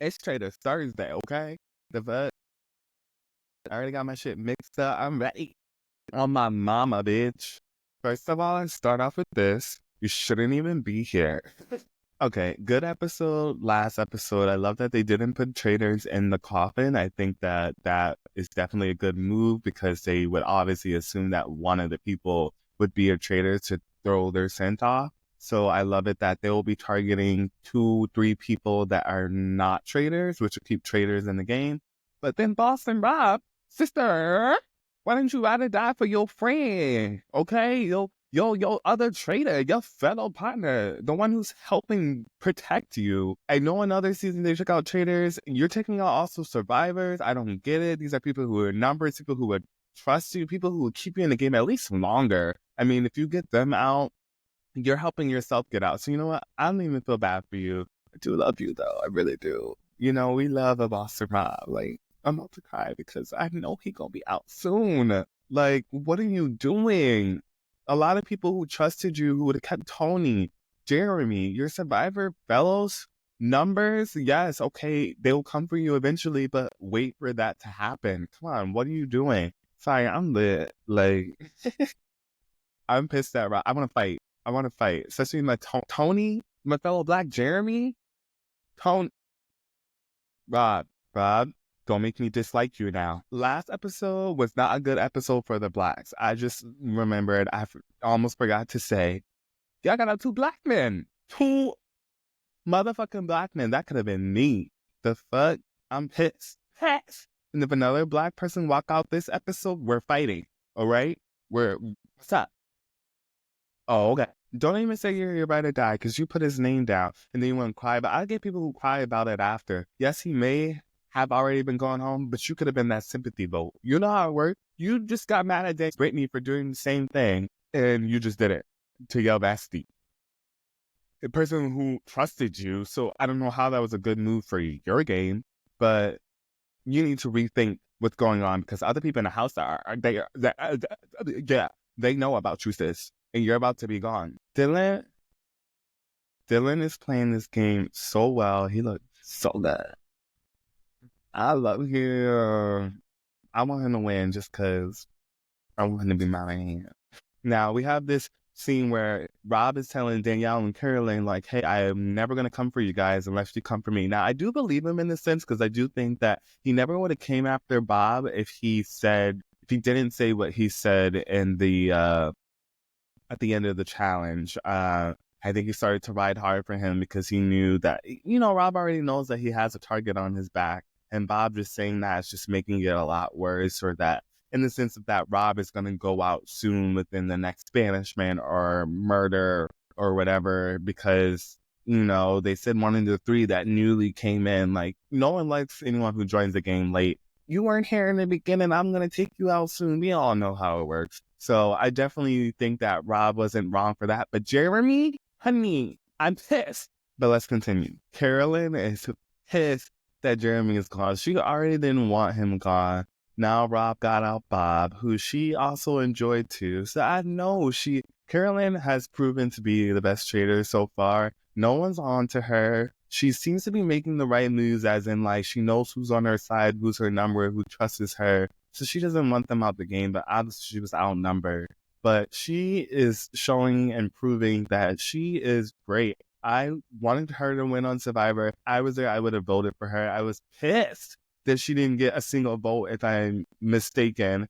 It's Traitors Thursday, okay? The fuck? I already got my shit mixed up. I'm ready. On my mama, bitch. First of all, I start off with this. You shouldn't even be here. Okay, good episode, last episode. I love that they didn't put traitors in the coffin. I think that that is definitely a good move because they would obviously assume that one of the people would be a traitor to throw their scent off. So I love it that they will be targeting 2, 3 people that are not traitors, which will keep traitors in the game. But then Boston Rob, sister, why didn't you rather die for your friend? Okay, your other traitor, your fellow partner, the one who's helping protect you. I know in other seasons they took out traitors. You're taking out also survivors. I don't get it. These are people who are numbers, people who would trust you, people who would keep you in the game at least longer. I mean, if you get them out, you're helping yourself get out. So you know what? I don't even feel bad for you. I do love you though. I really do. You know, we love a Boston Rob. Like, I'm about to cry because I know he gonna be out soon. Like, what are you doing? A lot of people who trusted you, who would have kept Tony, Jeremy, your survivor fellows, numbers, yes, okay, they will come for you eventually, but wait for that to happen. Come on, what are you doing? Sorry, I'm lit. Like, I'm pissed at Rob. I want to fight. I want to fight, especially my Tony, my fellow Black Jeremy, Tony, Rob. Don't make me dislike you now. Last episode was not a good episode for the Blacks. I just remembered, almost forgot to say, y'all got out 2 black men. 2 motherfucking black men. That could have been me. The fuck? I'm pissed. Pissed. And if another black person walk out this episode, we're fighting. All right? What's up? Oh, okay. Don't even say you're about to die because you put his name down and then you want to cry. But I get people who cry about it after. Yes, he may have already been going home, but you could have been that sympathy vote. You know how it works. You just got mad at Brittany for doing the same thing and you just did it to your bestie. The person who trusted you. So I don't know how that was a good move for your game, but you need to rethink what's going on because other people in the house they know about you, sis, and you're about to be gone. Dylan is playing this game so well. He looks so good. I love him. I want him to win just because I want him to be my man. Now, we have this scene where Rob is telling Danielle and Caroline, like, hey, I am never going to come for you guys unless you come for me. Now, I do believe him in this sense because I do think that he never would have came after Bob if he didn't say what he said in the at the end of the challenge. I think he started to ride hard for him because he knew that, Rob already knows that he has a target on his back. And Bob just saying that is just making it a lot worse, or that in the sense of that Rob is going to go out soon within the next banishment or murder or whatever, because, they said 1 into 3 that newly came in. Like, no one likes anyone who joins the game late. You weren't here in the beginning. I'm going to take you out soon. We all know how it works. So I definitely think that Rob wasn't wrong for that. But Jeremy, honey, I'm pissed. But let's continue. Carolyn is pissed that Jeremy is gone. She already didn't want him gone. Now Rob got out Bob, who she also enjoyed too. So I know Carolyn has proven to be the best trader so far. No one's on to her. She seems to be making the right moves, as in, like, she knows who's on her side, who's her number, who trusts her. So she doesn't want them out the game, but obviously she was outnumbered. But she is showing and proving that she is great. I wanted her to win on Survivor. If I was there, I would have voted for her. I was pissed that she didn't get a single vote, if I'm mistaken.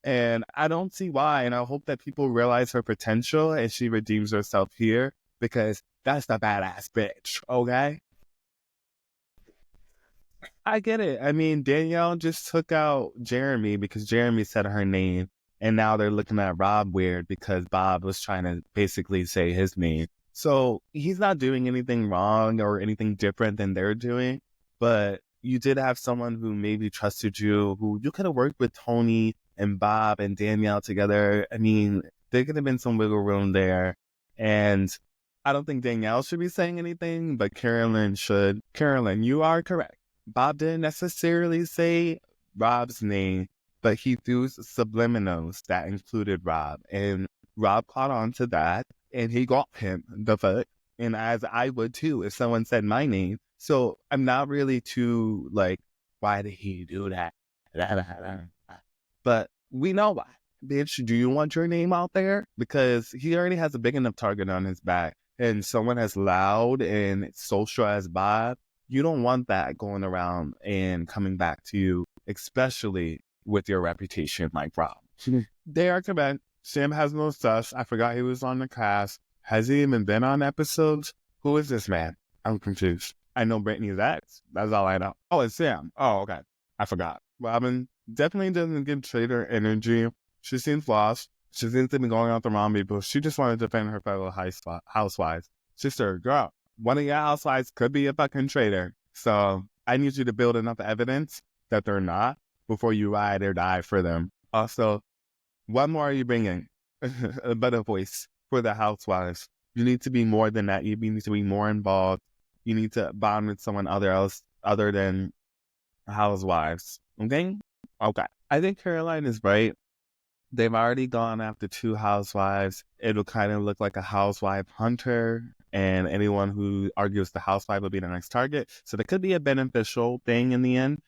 And I don't see why. And I hope that people realize her potential and she redeems herself here, because that's the badass bitch, okay? I get it. I mean, Danielle just took out Jeremy because Jeremy said her name. And now they're looking at Rob weird because Bob was trying to basically say his name. So he's not doing anything wrong or anything different than they're doing. But you did have someone who maybe trusted you, who you could have worked with Tony and Bob and Danielle together. I mean, there could have been some wiggle room there. And I don't think Danielle should be saying anything, but Carolyn should. Carolyn, you are correct. Bob didn't necessarily say Rob's name, but he threw subliminals that included Rob. And Rob caught on to that, and he got him the fuck. And as I would too, if someone said my name, So I'm not really too like, why did he do that? But we know why. Bitch, do you want your name out there? Because he already has a big enough target on his back. And someone as loud and social as Bob, you don't want that going around and coming back to you, especially with your reputation like Rob. They are correct. Sam has no sus. I forgot he was on the cast. Has he even been on episodes? Who is this man? I'm confused. I know Brittany's ex. That's all I know. Oh, it's Sam. Oh, okay. I forgot. Robin definitely doesn't give Traitor energy. She seems lost. She seems to be going out the wrong people. She just wanted to defend her fellow housewives. Sister, girl, one of your housewives could be a fucking traitor. So I need you to build enough evidence that they're not before you ride or die for them. Also, what more are you bringing? A better voice for the housewives. You need to be more than that. You need to be more involved. You need to bond with someone other than housewives. Okay? Okay. I think Caroline is right. They've already gone after 2 housewives. It'll kind of look like a housewife hunter, and anyone who argues the housewife will be the next target. So there could be a beneficial thing in the end.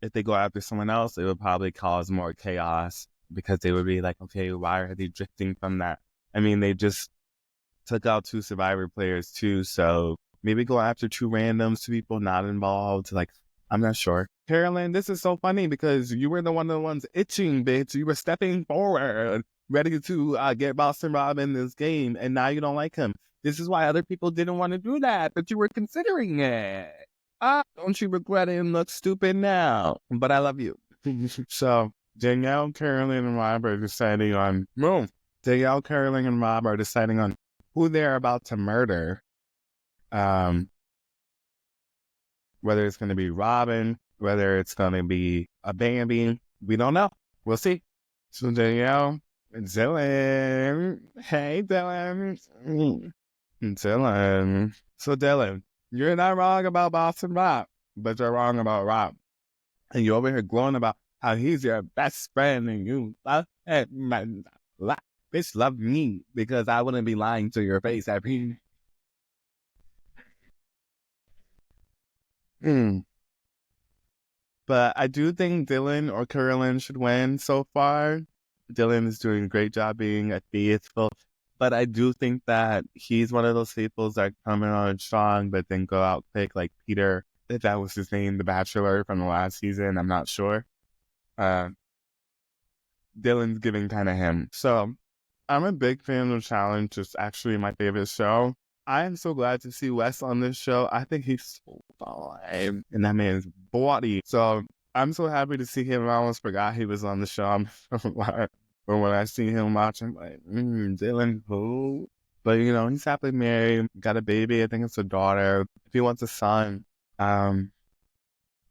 If they go after someone else, it would probably cause more chaos because they would be like, okay, why are they drifting from that? I mean, they just took out 2 Survivor players too, so maybe go after 2 randoms, 2 people not involved. Like, I'm not sure. Carolyn, this is so funny because you were the ones itching, bitch. You were stepping forward, ready to get Boston Rob in this game, and now you don't like him. This is why other people didn't want to do that, but you were considering it. Don't you regret it and look stupid now? But I love you. So Danielle, Carolyn, and Rob are deciding on Danielle, Carolyn, and Rob are deciding on who they're about to murder. Whether it's going to be Robin, whether it's going to be a Bambi, we don't know. We'll see. So Danielle, Dylan, hey Dylan, Dylan. So Dylan, you're not wrong about Boston Rob, but you're wrong about Rob. And you're over here glowing about how he's your best friend and you love him. Bitch, love me because I wouldn't be lying to your face every. But I do think Dylan or Carolyn should win so far. Dylan is doing a great job being a faithful. But I do think that he's one of those faithfuls that come in on strong, but then go out quick, like Peter, if that was his name, the Bachelor from the last season. I'm not sure. Uh, Dylan's giving kind of him. So I'm a big fan of Challenge. It's actually my favorite show. I am so glad to see Wes on this show. I think he's so fine and that man's body. So I'm so happy to see him. I almost forgot he was on the show. But when I see him watching, like, Dylan, who? But he's happily married, got a baby. I think it's a daughter. If he wants a son, I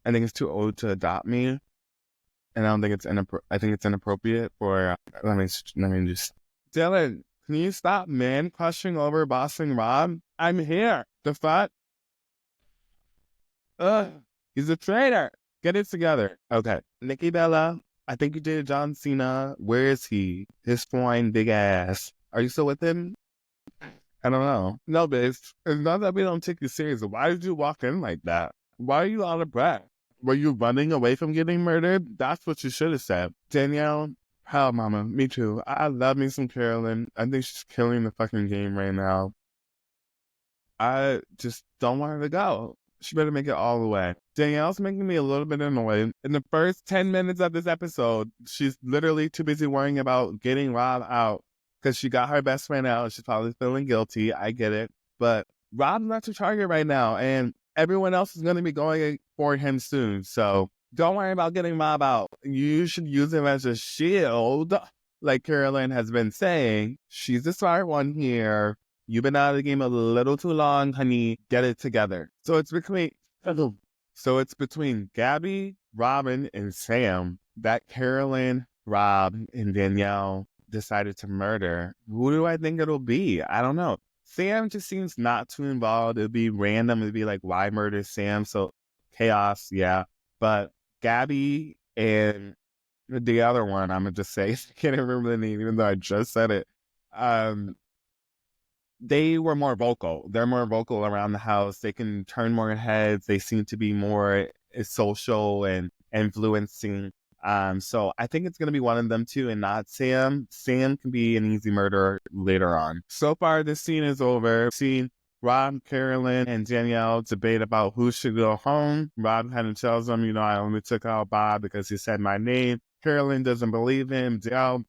think it's too old to adopt me, and I don't think it's I think it's inappropriate for. Let me just. Dylan, can you stop man crushing over Boston Rob? I'm here. The fuck? He's a traitor. Get it together. Okay. Nikki Bella, I think you did John Cena. Where is he? His fine big ass. Are you still with him? I don't know. No, bitch. It's not that we don't take you serious. Why did you walk in like that? Why are you out of breath? Were you running away from getting murdered? That's what you should have said. Danielle, hell, mama. Me too. I love me some Carolyn. I think she's killing the fucking game right now. I just don't want her to go. She better make it all the way. Danielle's making me a little bit annoyed. In the first 10 minutes of this episode, she's literally too busy worrying about getting Rob out because she got her best friend out. She's probably feeling guilty. I get it. But Rob's not your target right now, and everyone else is going to be going for him soon. So don't worry about getting Rob out. You should use him as a shield. Like Carolyn has been saying, she's the smart one here. You've been out of the game a little too long, honey. Get it together. So it's between Gabby, Robin, and Sam that Carolyn, Rob, and Danielle decided to murder. Who do I think it'll be? I don't know. Sam just seems not too involved. It'd be random. It'd be like, why murder Sam? So chaos, yeah. But Gabby and the other one, I'm gonna just say, I can't remember the name, even though I just said it. they were more vocal. They're more vocal around the house. They can turn more heads. They seem to be more social and influencing. So I think it's gonna be one of them two, and not Sam. Sam can be an easy murderer later on. So far, this scene is over. Scene. Rob, Carolyn, and Danielle debate about who should go home. Rob kind of tells them, I only took out Bob because he said my name. Carolyn doesn't believe him. Danielle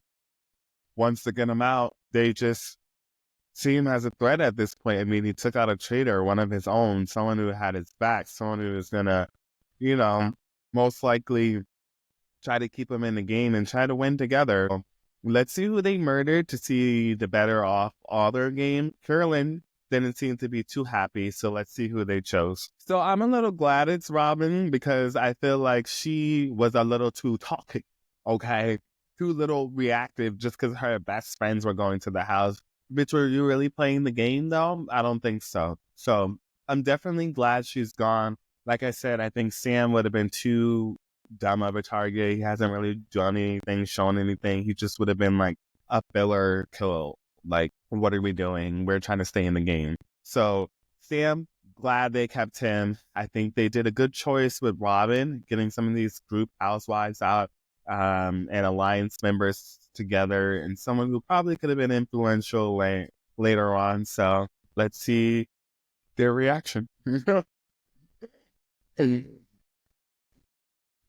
wants to get him out. They just see him as a threat at this point. I mean, he took out a traitor, one of his own, someone who had his back, someone who was gonna, most likely try to keep him in the game and try to win together. Let's see who they murdered to see the better off all their game. Carolyn didn't seem to be too happy, so let's see who they chose. So I'm a little glad it's Robin because I feel like she was a little too talky, okay? Too little reactive just because her best friends were going to the house. Bitch, were you really playing the game though? I don't think so. So I'm definitely glad she's gone. Like I said, I think Sam would have been too dumb of a target. He hasn't really done anything, shown anything. He just would have been like a filler kill. Like, what are we doing? We're trying to stay in the game. So Sam, glad they kept him. I think they did a good choice with Robin, getting some of these group housewives out and alliance members together, and someone who probably could have been influential later on. So let's see their reaction.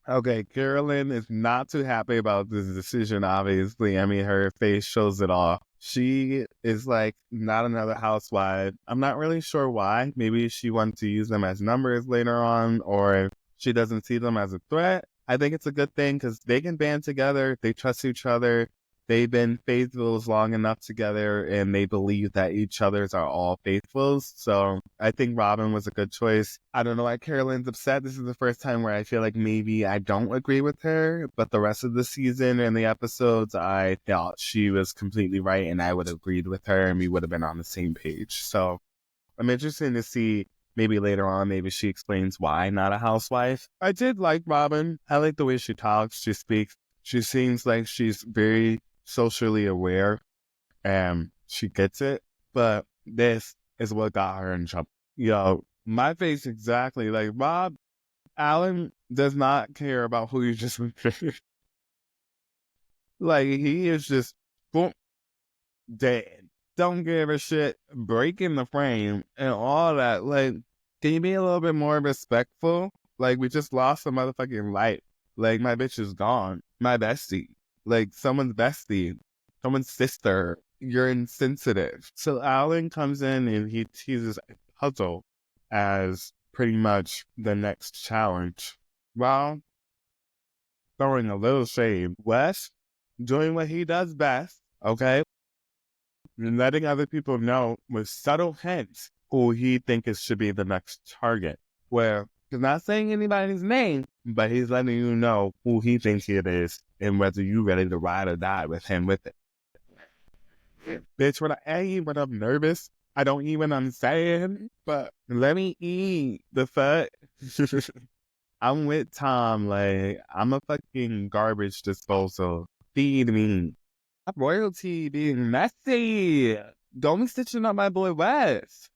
Okay, Carolyn is not too happy about this decision, obviously. I mean, her face shows it all. She is like, not another housewife. I'm not really sure why. Maybe she wants to use them as numbers later on, or she doesn't see them as a threat. I think it's a good thing because they can band together. They trust each other. They've been faithfuls long enough together, and they believe that each other's are all faithfuls. So I think Robin was a good choice. I don't know why Carolyn's upset. This is the first time where I feel like maybe I don't agree with her, but the rest of the season and the episodes, I thought she was completely right, and I would have agreed with her, and we would have been on the same page. So I'm interested to see maybe later on, maybe she explains why not a housewife. I did like Robin. I like the way she talks, she speaks. She seems like she's very socially aware and she gets it, but this is what got her in trouble. My face exactly. Like, Rob Allen does not care about who you just like, he is just boom, dead. Don't give a shit, breaking the frame and all that. Like, can you be a little bit more respectful? Like, we just lost a motherfucking life. Like, my bitch is gone. My bestie. Like, someone's bestie. Someone's sister. You're insensitive. So Alan comes in and he teases Puzzle as pretty much the next challenge. Well, throwing a little shade. Wes doing what he does best, okay? And letting other people know with subtle hints who he thinks should be the next target. Where he's not saying anybody's name, but he's letting you know who he thinks it is and whether you're ready to ride or die with him with it. Bitch, when I'm nervous, I don't even understand, but let me eat the fuck. I'm with Tom, like, I'm a fucking garbage disposal. Feed me. Royalty being messy. Don't be stitching up my boy Wes.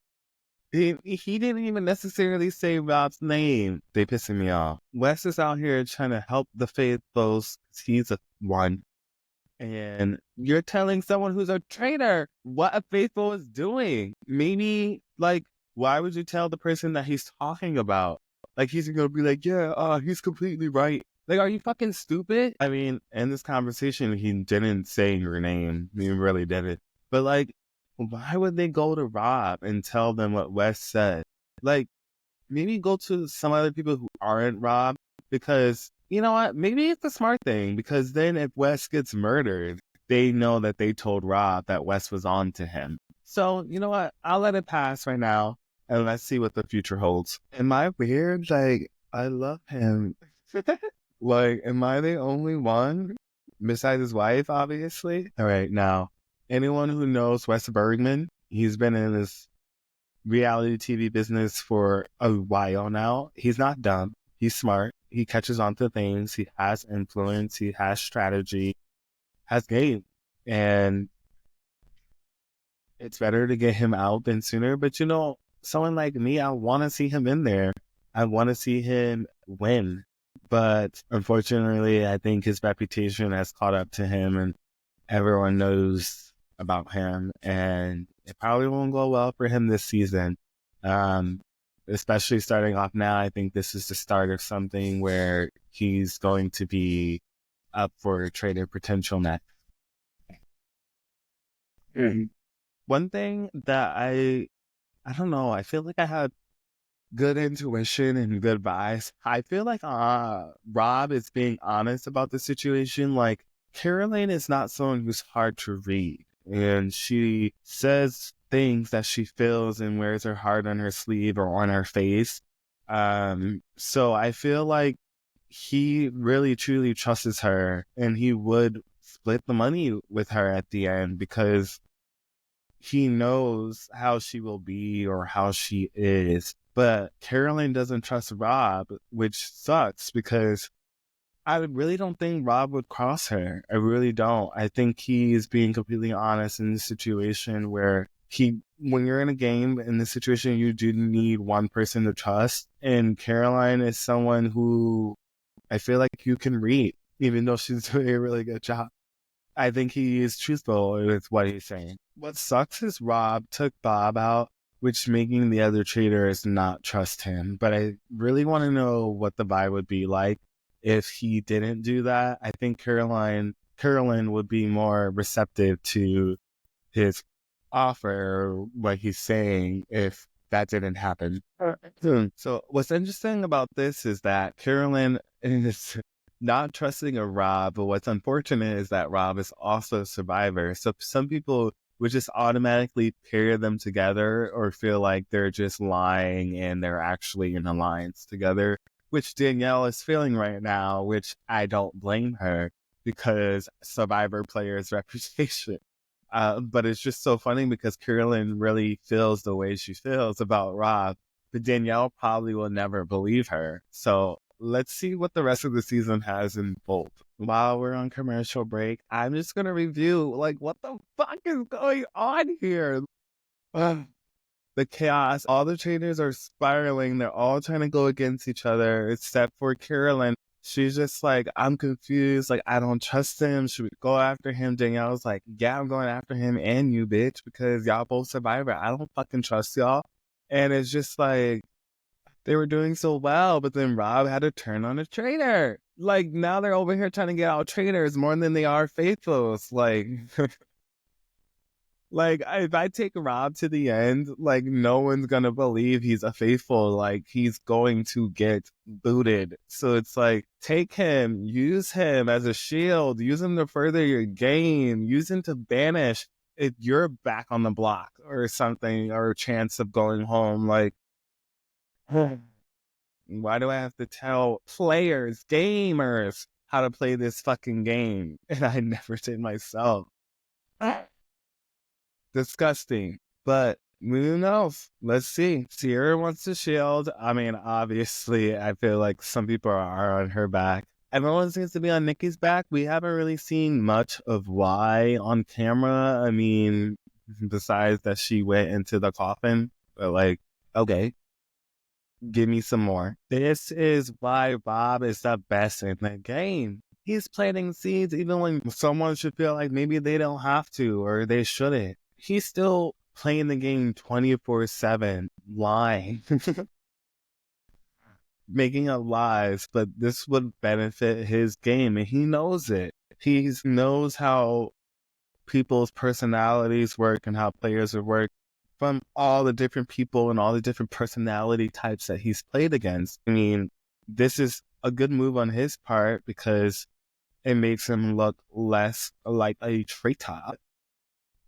He didn't even necessarily say Rob's name. They pissing me off. Wes is out here trying to help the faithfuls. He's a one. And you're telling someone who's a traitor what a faithful is doing. Maybe, like, why would you tell the person that he's talking about? Like, he's gonna be like, yeah, he's completely right. Like, are you fucking stupid? I mean, in this conversation, he didn't say your name. He really didn't. But, like, why would they go to Rob and tell them what Wes said? Like, maybe go to some other people who aren't Rob, because you know what? Maybe it's a smart thing, because then if Wes gets murdered, they know that they told Rob that Wes was on to him. So, you know what? I'll let it pass right now, and let's see what the future holds. Am I weird? Like, I love him. Like, am I the only one? Besides his wife, obviously. All right, now, anyone who knows Wes Bergman, he's been in this reality TV business for a while now. He's not dumb. He's smart. He catches on to things. He has influence. He has strategy, has game. And It's better to get him out than sooner. But someone like me, I want to see him in there. I want to see him win. But unfortunately, I think his reputation has caught up to him and everyone knows about him. And it probably won't go well for him this season. Um, Especially starting off now, I think this is the start of something where he's going to be up for trader potential next. Mhm. One thing that I don't know, I feel like I had good intuition and good vibes. I feel like Rob is being honest about the situation. Like Caroline is not someone who's hard to read, and she says things that she feels and wears her heart on her sleeve or on her face. So I feel like he really truly trusts her, and he would split the money with her at the end because he knows how she will be or how she is. But Carolyn doesn't trust Rob, which sucks because I really don't think Rob would cross her. I really don't. I think he's being completely honest in the situation where when you're in a game in this situation, you do need one person to trust. And Caroline is someone who I feel like you can read, even though she's doing a really good job. I think he is truthful with what he's saying. What sucks is Rob took Bob out, which making the other traders not trust him. But I really want to know what the vibe would be like if he didn't do that. I think Carolyn would be more receptive to his offer, what he's saying, if that didn't happen. So what's interesting about this is that Carolyn is not trusting a Rob, but what's unfortunate is that Rob is also a survivor. So some people would just automatically pair them together or feel like they're just lying and they're actually in alliance together, which Danielle is feeling right now, which I don't blame her because survivor players' reputation. But it's just so funny because Carolyn really feels the way she feels about Rob, but Danielle probably will never believe her. So let's see what the rest of the season has in both. While we're on commercial break, I'm just going to review like what the fuck is going on here. The chaos, all the trainers are spiraling. They're all trying to go against each other, except for Carolyn. She's just like, I'm confused. Like, I don't trust him. Should we go after him? Danielle's like, yeah, I'm going after him and you, bitch, because y'all both survivor. I don't fucking trust y'all. And it's just like, they were doing so well, but then Rob had to turn on a traitor. Like, now they're over here trying to get out traitors more than they are faithfuls. Like, like, if I take Rob to the end, like, no one's gonna believe he's a faithful. Like, he's going to get booted. So it's like, take him, use him as a shield, use him to further your game, use him to banish if you're back on the block or something, or a chance of going home. Like, why do I have to tell players, gamers, how to play this fucking game? And I never did myself. Disgusting. But who knows? Let's see. Sierra wants to shield. I mean, obviously, I feel like some people are on her back. Everyone seems to be on Nikki's back. We haven't really seen much of why on camera. I mean, besides that she went into the coffin. But like, okay, give me some more. This is why Bob is the best in the game. He's planting seeds even when someone should feel like maybe they don't have to or they shouldn't. He's still playing the game 24/7, lying, making up lies, but this would benefit his game and he knows it. He knows how people's personalities work and how players work from all the different people and all the different personality types that he's played against. I mean, this is a good move on his part because it makes him look less like a traitor.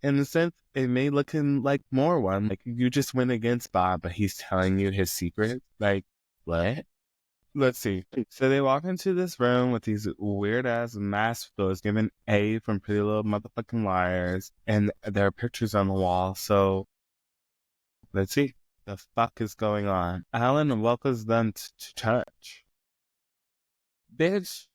In the sense, it may look him like more one. Like, you just went against Bob, but he's telling you his secret. Like, what? Let's see. So they walk into this room with these weird ass mask photos given A from Pretty Little Motherfucking Liars, and there are pictures on the wall. So let's see. The fuck is going on? Alan welcomes them to church. Bitch,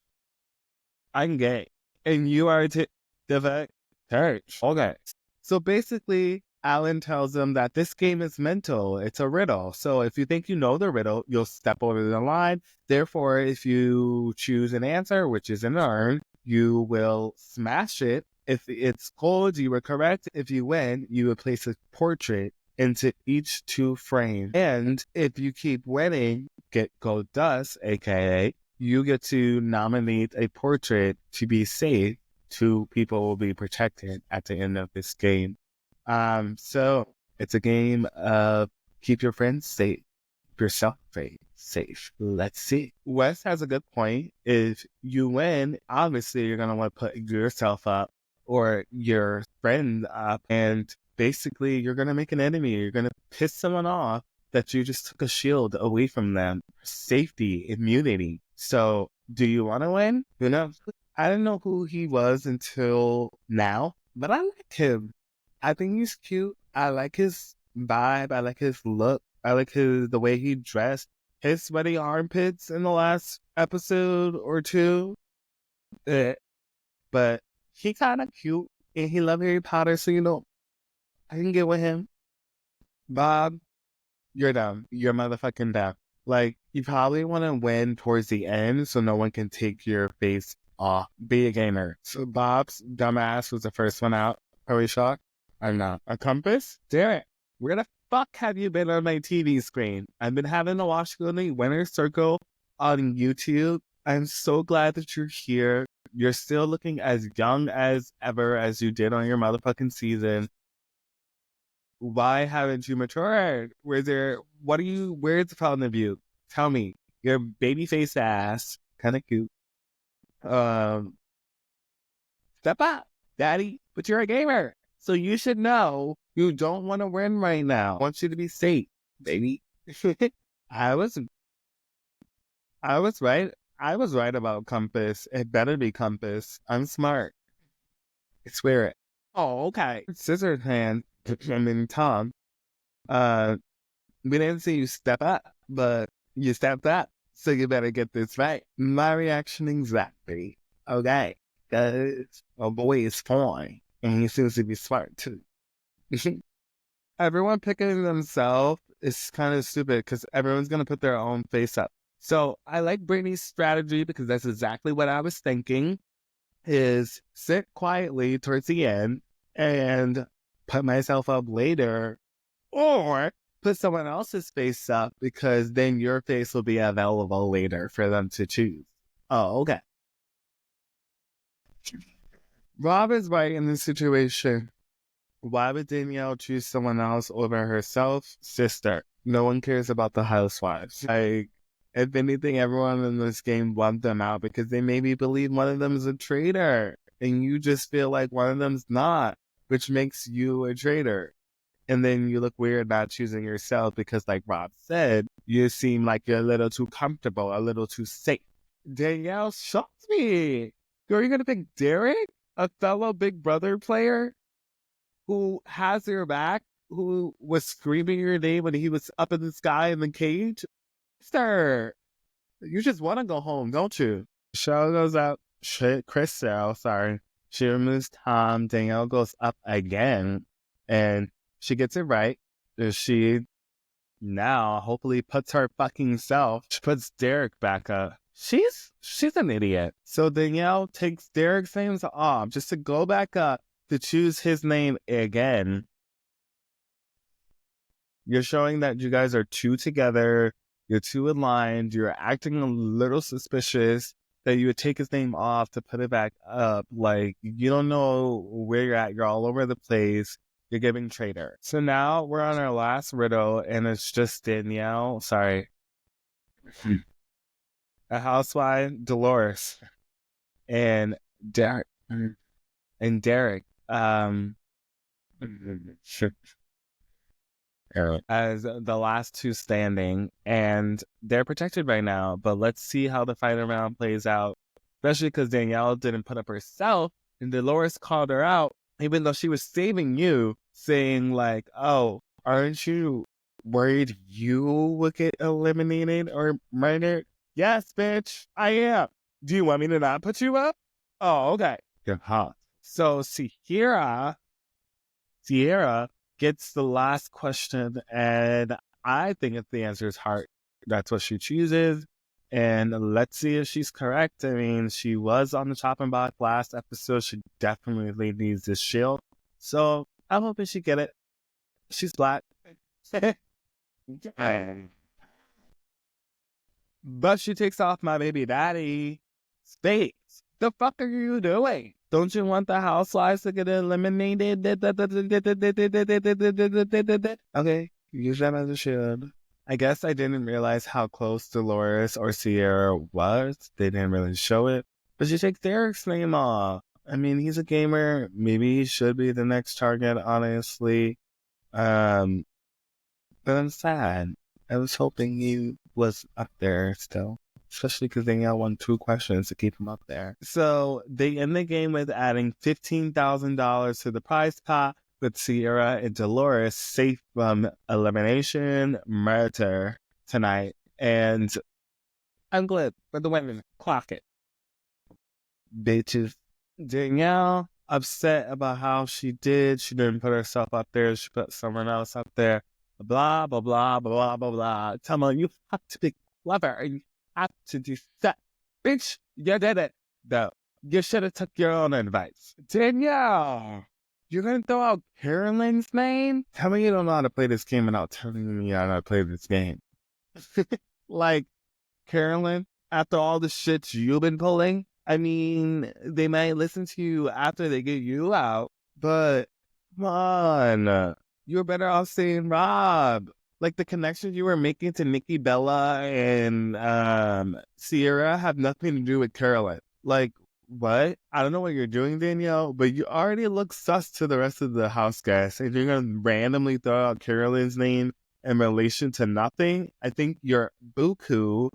I'm gay. And you are to the church. Okay. So basically, Alan tells them that this game is mental. It's a riddle. So if you think you know the riddle, you'll step over the line. Therefore, if you choose an answer, which is an urn, you will smash it. If it's gold, you were correct. If you win, you would place a portrait into each 2 frames. And if you keep winning, get gold dust, aka you get to nominate a portrait to be saved. 2 people will be protected at the end of this game. So it's a game of keep your friends safe, keep yourself safe. Let's see. Wes has a good point. If you win, obviously you're gonna want to put yourself up or your friend up, and basically you're gonna make an enemy. You're gonna piss someone off that you just took a shield away from them. Safety, immunity. So do you want to win? Who knows? I didn't know who he was until now, but I like him. I think he's cute. I like his vibe. I like his look. I like the way he dressed. His sweaty armpits in the last episode or 2. But he kind of cute and he loved Harry Potter, so I can get with him. Bob, you're dumb. You're motherfucking dumb. Like, you probably want to win towards the end so no one can take your face off. Be a gamer. So Bob's dumbass was the first one out. Are we shocked? I'm not. A compass? Damn it. Where the fuck have you been on my TV screen? I've been having to watch the Winner's Circle on YouTube. I'm so glad that you're here. You're still looking as young as ever as you did on your motherfucking season. Why haven't you matured? Where's the Fountain of Youth? Tell me. Your baby face ass. Kind of cute. Step up, daddy. But you're a gamer. So you should know you don't want to win right now. I want you to be safe, baby. I was right. I was right about Compass. It better be Compass. I'm smart. I swear it. Oh, okay. Scissor hand. I mean, Tom. We didn't see you step up, but you stepped up. So you better get this right. My reaction exactly. Okay. Because a boy is fine. And he seems to be smart too. Everyone picking themselves is kind of stupid because everyone's going to put their own face up. So I like Brittany's strategy because that's exactly what I was thinking, is sit quietly towards the end and put myself up later, or put someone else's face up because then your face will be available later for them to choose. Oh, okay. Rob is right in this situation. Why would Danielle choose someone else over herself? Sister. No one cares about the housewives. Like, if anything, everyone in this game wants them out because they maybe believe one of them is a traitor. And you just feel like one of them's not, which makes you a traitor. And then you look weird not choosing yourself because, like Rob said, you seem like you're a little too comfortable, a little too safe. Danielle shocked me. Are you going to pick Derek, a fellow Big Brother player who has your back, who was screaming your name when he was up in the sky in the cage? Sir, you just want to go home, don't you? Cheryl goes out. Cheryl, sorry. She removes Tom. Danielle goes up again, and she gets it right. She now hopefully puts her fucking self. She puts Derek back up. She's an idiot. So Danielle takes Derek's names off just to go back up to choose his name again. You're showing that you guys are two together. You're two aligned. You're acting a little suspicious that you would take his name off to put it back up. Like, you don't know where you're at. You're all over the place. You're giving traitor. So now we're on our last riddle, and it's just Danielle. Sorry. A housewife, Dolores, and Derek. And Derek. As the last two standing, and they're protected right now. But let's see how the final round plays out, especially because Danielle didn't put up herself, and Dolores called her out, even though she was saving you, saying like, "Oh, aren't you worried you will get eliminated or murdered?" Yes, bitch, I am. Do you want me to not put you up? Oh, okay. You're hot. So Sierra gets the last question, and I think if the answer is heart, that's what she chooses. And let's see if she's correct. I mean, she was on the chopping block last episode. She definitely needs this shield. So I'm hoping she get it. She's black. But she takes off my baby daddy. States. The fuck are you doing? Don't you want the housewives to get eliminated? Okay, use that as a shield. I guess I didn't realize how close Dolores or Sierra was. They didn't really show it. But she takes Derek's name off. I mean, he's a gamer. Maybe he should be the next target, honestly. But I'm sad. I was hoping he was up there still. Especially because Danielle won 2 questions to keep him up there. So they end the game with adding $15,000 to the prize pot, with Sierra and Dolores safe from elimination murder tonight. And I'm glad for the women. Clock it. Bitches. Danielle upset about how she didn't put herself up there. She put someone else up there. Blah, blah, blah, blah, blah, blah. Tell me, you have to be clever and you have to do that. Bitch, you did it. No, you should have took your own advice. Danielle, you're going to throw out Carolyn's name? Tell me you don't know how to play this game without telling me how to play this game. Like, Carolyn, after all the shit you've been pulling, I mean, they might listen to you after they get you out, but come on. You're better off saying Rob. Like, the connections you were making to Nikki Bella and Sierra have nothing to do with Carolyn. Like, what? I don't know what you're doing, Danielle, but you already look sus to the rest of the house guests, and you're going to randomly throw out Carolyn's name in relation to nothing. I think you're buku,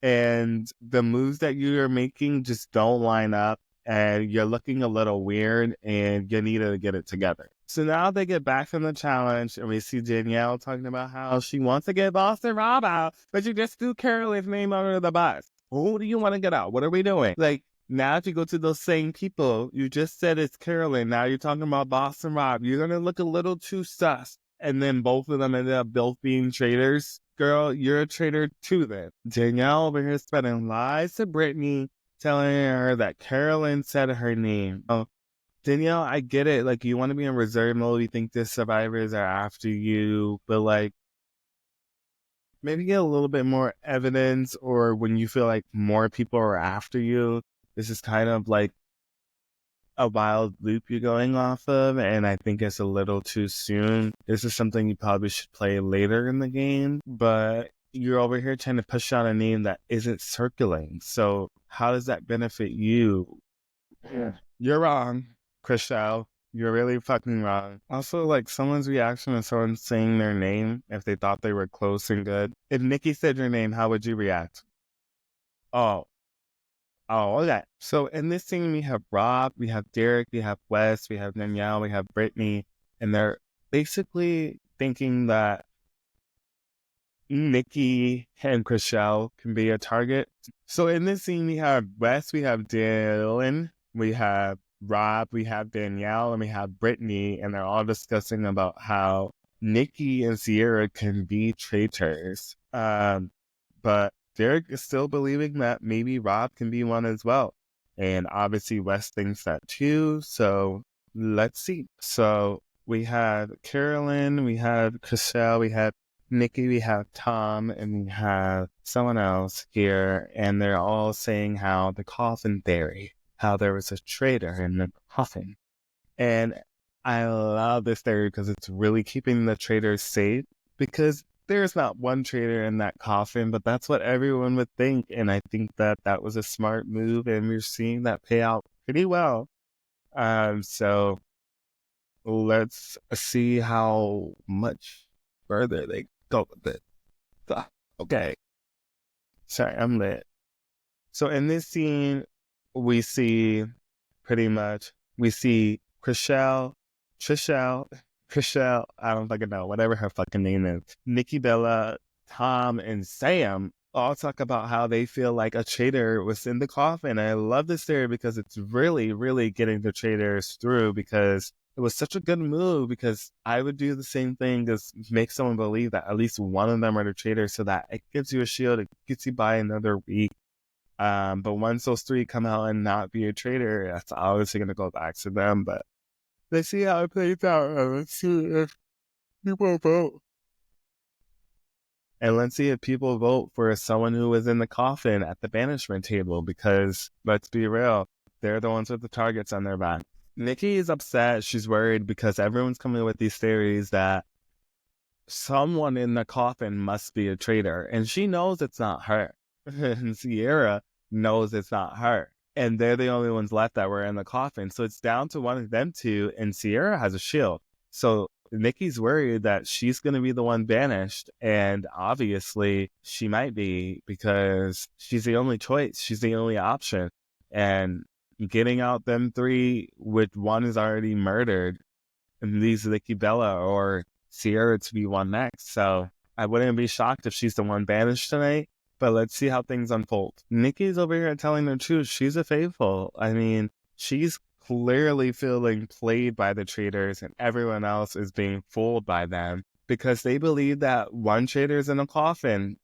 and the moves that you're making just don't line up, and you're looking a little weird, and you need to get it together. So now they get back from the challenge, and we see Danielle talking about how she wants to get Boston Rob out, but you just threw Carolyn's name under the bus. Who do you want to get out? What are we doing? Like, now if you go to those same people, you just said it's Carolyn. Now you're talking about Boston Rob. You're going to look a little too sus. And then both of them ended up both being traitors. Girl, you're a traitor too then. Danielle over here spreading lies to Brittany, telling her that Carolyn said her name. Oh, Danielle, I get it. Like, you want to be in reserve mode. You think the survivors are after you. But, like, maybe get a little bit more evidence, or when you feel like more people are after you. This is kind of like a wild loop you're going off of, and I think it's a little too soon. This is something you probably should play later in the game, but you're over here trying to push out a name that isn't circling. So how does that benefit you? Yeah. You're wrong, Chriselle. You're really fucking wrong. Also, like, someone's reaction to someone saying their name, if they thought they were close and good. If Nikki said your name, how would you react? Oh, okay. So in this scene, we have Rob, we have Derek, we have Wes, we have Danielle, we have Brittany, and they're basically thinking that Nikki and Chriselle can be a target. So in this scene, we have Wes, we have Dylan, we have Rob, we have Danielle, and we have Brittany, and they're all discussing about how Nikki and Sierra can be traitors. But Derek is still believing that maybe Rob can be one as well. And obviously Wes thinks that too. So let's see. So we had Carolyn, we had Chriselle, we had Nikki, we have Tom, and we have someone else here. And they're all saying how the coffin theory, how there was a traitor in the coffin. And I love this theory because it's really keeping the traitors safe, because there's not one traitor in that coffin, but that's what everyone would think. And I think that that was a smart move, and we're seeing that pay out pretty well. So let's see how much further they go with it. Okay. Sorry, I'm lit. So in this scene, we see Trishelle, I don't fucking know, whatever her fucking name is, Nikki Bella, Tom, and Sam all talk about how they feel like a traitor was in the coffin. I love this theory because it's really, really getting the traitors through, because it was such a good move because I would do the same thing, just make someone believe that at least one of them are the traitors so that it gives you a shield, it gets you by another week. But once those three come out and not be a traitor, that's obviously going to go back to them. But let's see how it plays out. Let's see if people vote. And let's see if people vote for someone who was in the coffin at the banishment table, because let's be real, they're the ones with the targets on their back. Nikki is upset. She's worried because everyone's coming with these theories that someone in the coffin must be a traitor. And she knows it's not her. And Sierra knows it's not her. And they're the only ones left that were in the coffin. So it's down to one of them two, and Sierra has a shield. So Nikki's worried that she's going to be the one banished. And obviously she might be, because she's the only choice. She's the only option. And getting out them three with one is already murdered, and leaves Nikki Bella or Sierra to be one next. So I wouldn't be shocked if she's the one banished tonight. But let's see how things unfold. Nikki's over here telling the truth. She's a faithful. I mean, she's clearly feeling played by the traitors, and everyone else is being fooled by them because they believe that one traitor's in a coffin.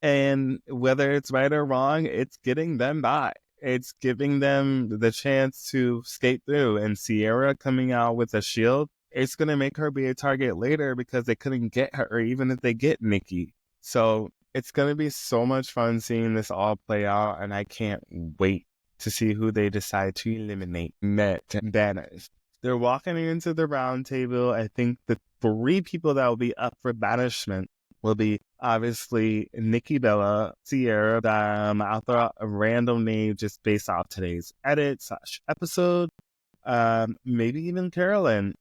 And whether it's right or wrong, it's getting them by. It's giving them the chance to skate through. And Sierra coming out with a shield, it's going to make her be a target later because they couldn't get her, or even if they get Nikki. So it's going to be so much fun seeing this all play out, and I can't wait to see who they decide to eliminate, met, and banish. They're walking into the round table. I think the three people that will be up for banishment will be obviously Nikki Bella, Sierra. I'll throw out a random name just based off today's edit/episode. Maybe even Carolyn.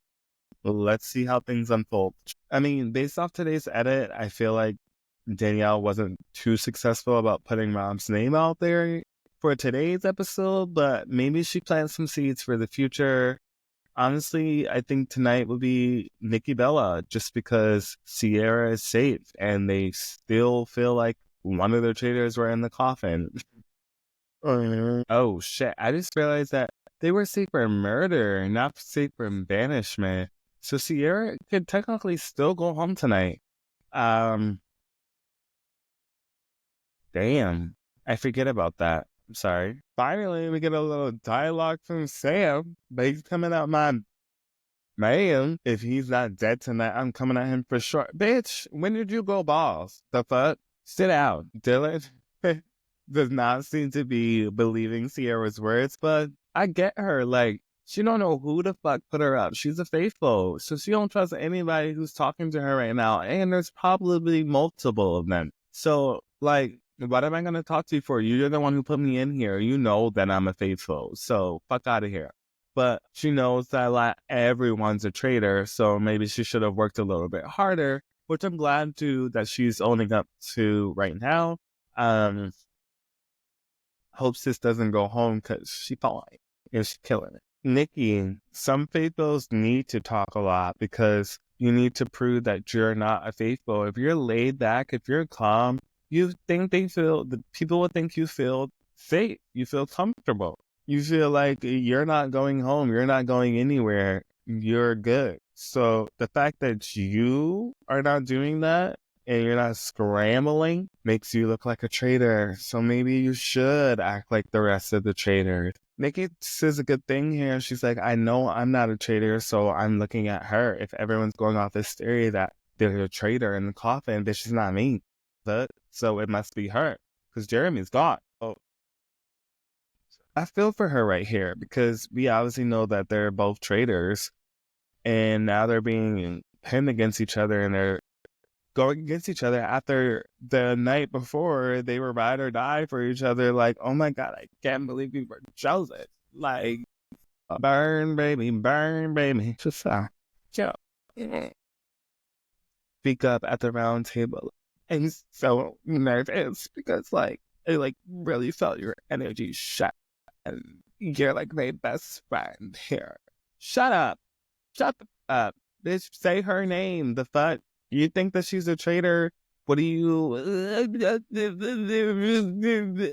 Let's see how things unfold. I mean, based off today's edit, I feel like Danielle wasn't too successful about putting Mom's name out there for today's episode, but maybe she plants some seeds for the future. Honestly, I think tonight will be Nikki Bella, just because Sierra is safe and they still feel like one of their traitors were in the coffin. Oh shit, I just realized that they were safe for murder, not safe for banishment. So Sierra could technically still go home tonight. Damn, I forget about that. I'm sorry. Finally, we get a little dialogue from Sam, but he's coming out my man. If he's not dead tonight, I'm coming at him for sure. Bitch, when did you go balls? The fuck? Sit down. Dylan does not seem to be believing Sierra's words, but I get her. Like, she don't know who the fuck put her up. She's a faithful, so she don't trust anybody who's talking to her right now, and there's probably multiple of them. So, like, what am I going to talk to you for? You're the one who put me in here. You know that I'm a faithful, so fuck out of here. But she knows that like everyone's a traitor, so maybe she should have worked a little bit harder, which I'm glad to that she's owning up to right now. Hope sis doesn't go home because she fine and she's killing it. Nikki, some faithfuls need to talk a lot because you need to prove that you're not a faithful. If you're laid back, if you're calm, the people will think you feel safe. You feel comfortable. You feel like you're not going home. You're not going anywhere. You're good. So the fact that you are not doing that and you're not scrambling makes you look like a traitor. So maybe you should act like the rest of the traitors. Nikki says a good thing here. She's like, I know I'm not a traitor, so I'm looking at her. If everyone's going off this theory that there's a traitor in the coffin, bitch, is not me. So it must be her, because Jeremy's gone. Oh, I feel for her right here, because we obviously know that they're both traitors, and now they're being pinned against each other, and they're going against each other after the night before they were ride or die for each other. Like, oh my God, I can't believe we were jealous. Like, burn, baby, burn, baby. Just chill. Speak up at the round table. And so nervous because I really felt your energy shut, and you're like my best friend here. Shut up. Shut up. Bitch, say her name. The fuck? You think that she's a traitor What do you...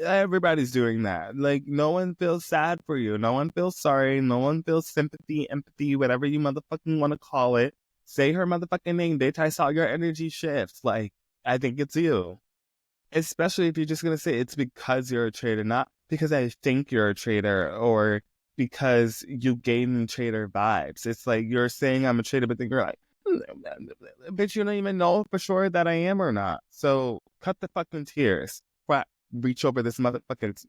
Everybody's doing that. Like, no one feels sad for you. No one feels sorry. No one feels sympathy, empathy, whatever you motherfucking want to call it. Say her motherfucking name, bitch. I saw your energy shifts. Like, I think it's you. Especially if you're just going to say it's because you're a traitor, not because I think you're a traitor or because you gave me traitor vibes. It's like you're saying I'm a traitor, but then you're like, bitch, you don't even know for sure that I am or not. So cut the fucking tears. Before I reach over this motherfucking,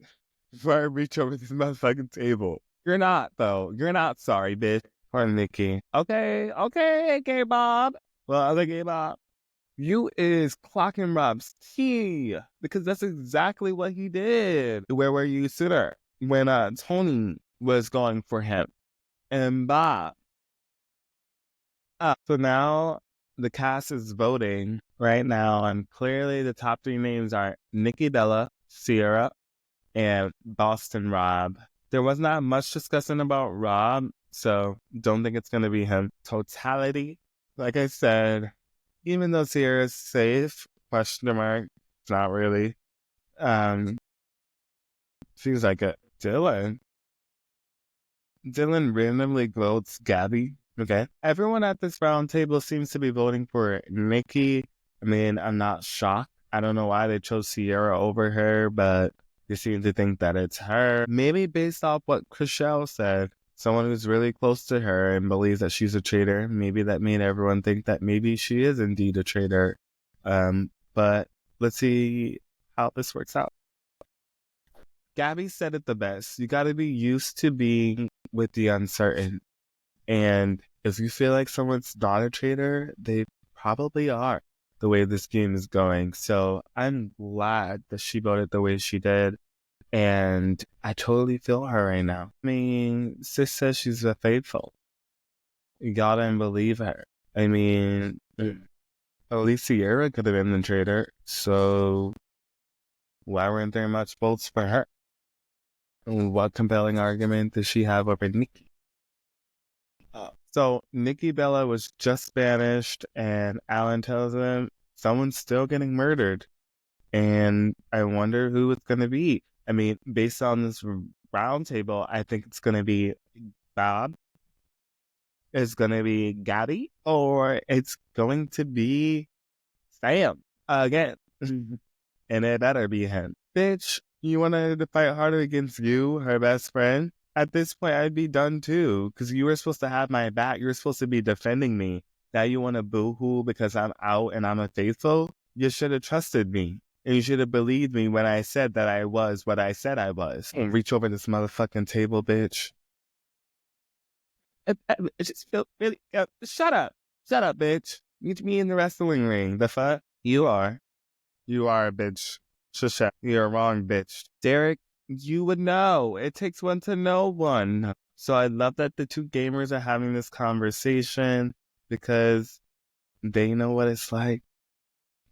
before I reach over this motherfucking table. You're not, though. You're not sorry, bitch. Poor Nikki. Okay, gay Bob. Well, other gay Bob. You is clocking Rob's tea because that's exactly what he did. Where were you, Suitor, when Tony was going for him and Bob? So now the cast is voting right now, and clearly the top three names are Nikki Bella, Sierra, and Boston Rob. There was not much discussion about Rob, so don't think it's gonna be him. Totality, like I said. Even though Sierra's safe, question mark, it's not really. Seems like a Dylan. Dylan randomly votes Gabby. Okay. Everyone at this round table seems to be voting for Nikki. I mean, I'm not shocked. I don't know why they chose Sierra over her, but they seem to think that it's her. Maybe based off what Chriselle said, someone who's really close to her and believes that she's a traitor. Maybe that made everyone think that maybe she is indeed a traitor. But let's see how this works out. Gabby said it the best. You got to be used to being with the uncertain. And if you feel like someone's not a traitor, they probably are the way this game is going. So I'm glad that she voted the way she did. And I totally feel her right now. I mean, sis says she's a faithful. You gotta believe her. I mean, at least Sierra could have been the traitor. So why weren't there much votes for her? What compelling argument does she have over Nikki? So Nikki Bella was just banished, and Alan tells him someone's still getting murdered. And I wonder who it's going to be. I mean, based on this round table, I think it's going to be Bob. It's going to be Gabby, or it's going to be Sam again. And it better be him. Bitch, you wanted to fight harder against you, her best friend? At this point, I'd be done too, because you were supposed to have my back. You were supposed to be defending me. Now you want to boo-hoo because I'm out and I'm a faithful? You should have trusted me. And you should have believed me when I said that I was what I said I was. And reach over this motherfucking table, bitch. I just feel really... Shut up, bitch. Meet me in the wrestling ring. The fuck? You are a bitch. Shusha, you're wrong, bitch. Derek, you would know. It takes one to know one. So I love that the two gamers are having this conversation because they know what it's like.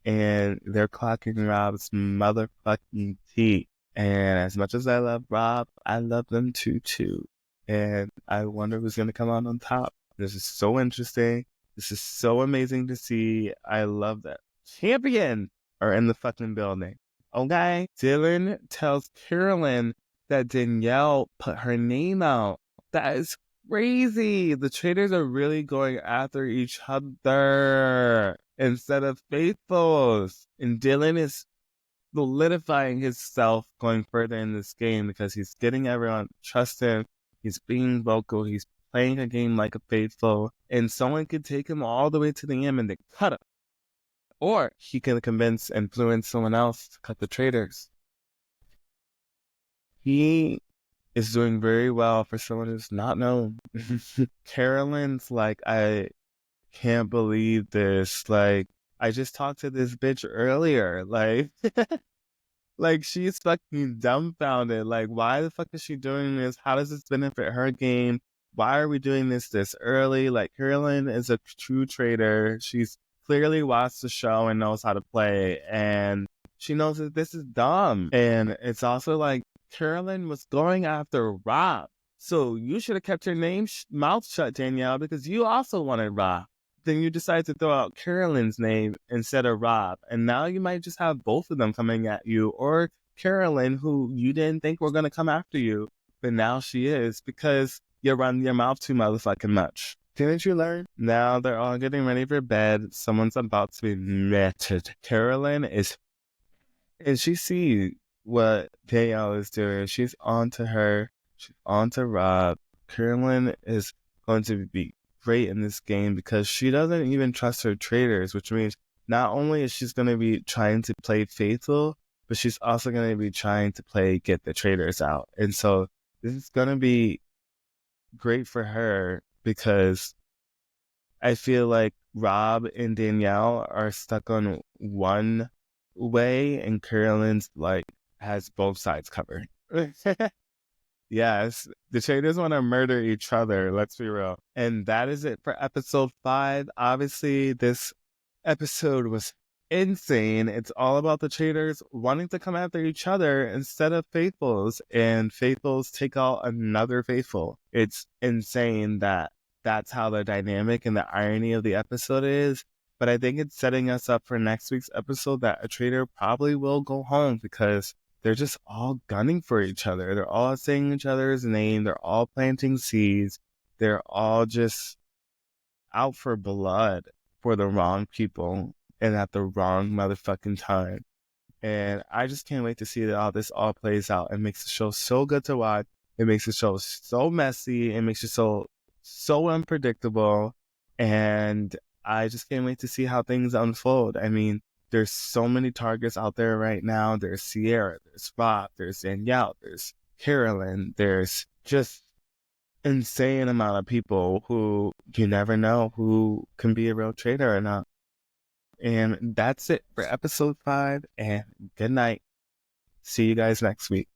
And they're clocking Rob's motherfucking teeth. And as much as I love Rob, I love them too. And I wonder who's going to come out on top. This is so interesting. This is so amazing to see. I love that. Champion are in the fucking building. Okay? Dylan tells Carolyn that Danielle put her name out. That is crazy. The traitors are really going after each other instead of faithfuls. And Dylan is solidifying himself going further in this game because he's getting everyone to trust him. He's being vocal. He's playing a game like a faithful. And someone could take him all the way to the end and they cut him. Or he can influence someone else to cut the traitors. He is doing very well for someone who's not known. Carolyn's like, I can't believe this. Like, I just talked to this bitch earlier. Like, like she's fucking dumbfounded. Like, why the fuck is she doing this? How does this benefit her game? Why are we doing this early? Like, Carolyn is a true traitor. She's clearly watched the show and knows how to play. And she knows that this is dumb. And it's also like, Carolyn was going after Rob. So you should have kept your mouth shut, Danielle, because you also wanted Rob. then you decide to throw out Carolyn's name instead of Rob. And now you might just have both of them coming at you, or Carolyn, who you didn't think were going to come after you, but now she is because you run your mouth too motherfucking much. Didn't you learn? Now they're all getting ready for bed. Someone's about to be murdered. Carolyn is, and she sees what Danielle is doing. She's on to her. She's on to Rob. Carolyn is going to be great in this game because she doesn't even trust her traitors, which means not only is she going to be trying to play faithful, but she's also going to be trying to play get the traitors out. And so this is going to be great for her because I feel like Rob and Danielle are stuck on one way and Carolyn's like has both sides covered. Yes, the traders want to murder each other, let's be real. And that is it for episode 5. Obviously, this episode was insane. It's all about the traders wanting to come after each other instead of faithfuls, and faithfuls take out another faithful. It's insane that that's how the dynamic and the irony of the episode is. But I think it's setting us up for next week's episode that a trader probably will go home because they're just all gunning for each other. They're all saying each other's name. They're all planting seeds. They're all just out for blood for the wrong people and at the wrong motherfucking time. And I just can't wait to see how this all plays out. It makes the show so good to watch. It makes the show so messy. It makes it so unpredictable. And I just can't wait to see how things unfold. I mean, there's so many targets out there right now. There's Sierra, there's Rob, there's Danielle, there's Carolyn. There's just insane amount of people who you never know who can be a real traitor or not. And that's it for episode 5. And good night. See you guys next week.